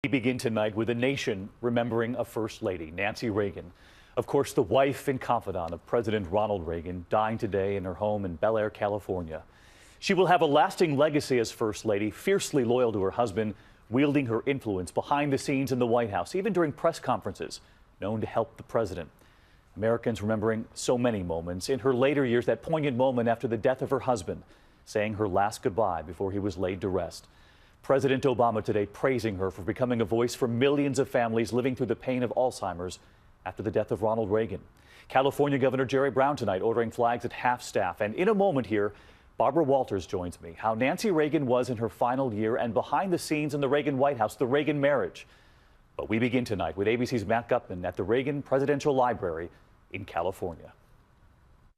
We begin tonight with a nation remembering a First Lady, Nancy Reagan. Of course, the wife and confidant of President Ronald Reagan, dying today in her home in Bel Air, California. She will have a lasting legacy as First Lady, fiercely loyal to her husband, wielding her influence behind the scenes in the White House, even during press conferences, known to help the president. Americans remembering so many moments. In her later years, that poignant moment after the death of her husband, saying her last goodbye before he was laid to rest. President Obama today praising her for becoming a voice for millions of families living through the pain of Alzheimer's after the death of Ronald Reagan. California Governor Jerry Brown tonight ordering flags at half staff. And in a moment here, Barbara Walters joins me. How Nancy Reagan was in her final year and behind the scenes in the Reagan White House, the Reagan marriage. But we begin tonight with ABC's Matt Gutman at the Reagan Presidential Library in California.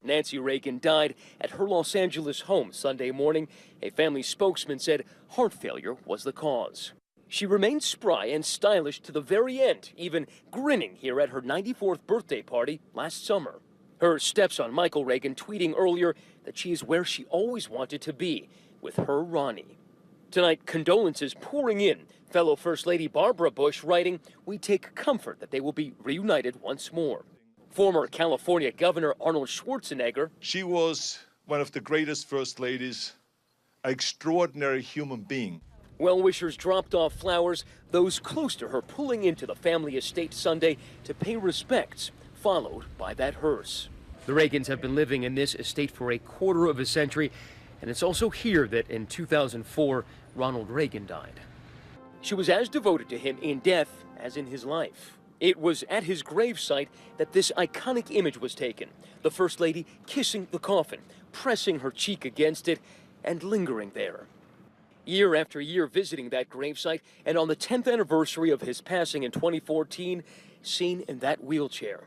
Nancy Reagan died at her Los Angeles home Sunday morning. A family spokesman said heart failure was the cause. She remained spry and stylish to the very end, even grinning here at her 94th birthday party last summer. Her stepson Michael Reagan tweeting earlier that she is where she always wanted to be, with her Ronnie. Tonight, condolences pouring in. Fellow First Lady Barbara Bush writing, "We take comfort that they will be reunited once more." Former California Governor Arnold Schwarzenegger. She was one of the greatest First Ladies, an extraordinary human being. Well-wishers dropped off flowers, those close to her pulling into the family estate Sunday to pay respects, followed by that hearse. The Reagans have been living in this estate for a quarter of a century, and it's also here that in 2004, Ronald Reagan died. She was as devoted to him in death as in his life. It was at his gravesite that this iconic image was taken. The First Lady kissing the coffin, pressing her cheek against it, and lingering there. Year after year visiting that gravesite, and on the 10th anniversary of his passing in 2014, seen in that wheelchair.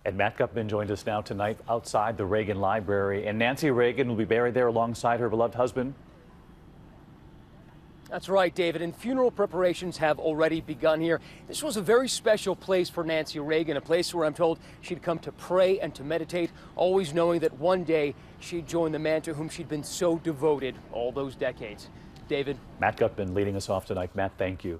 And Matt Gutman joins us now tonight outside the Reagan Library. And Nancy Reagan will be buried there alongside her beloved husband. That's right, David, and funeral preparations have already begun here. This was a very special place for Nancy Reagan, a place where I'm told she'd come to pray and to meditate, always knowing that one day she'd join the man to whom she'd been so devoted all those decades. David. Matt Gutman leading us off tonight. Matt, thank you.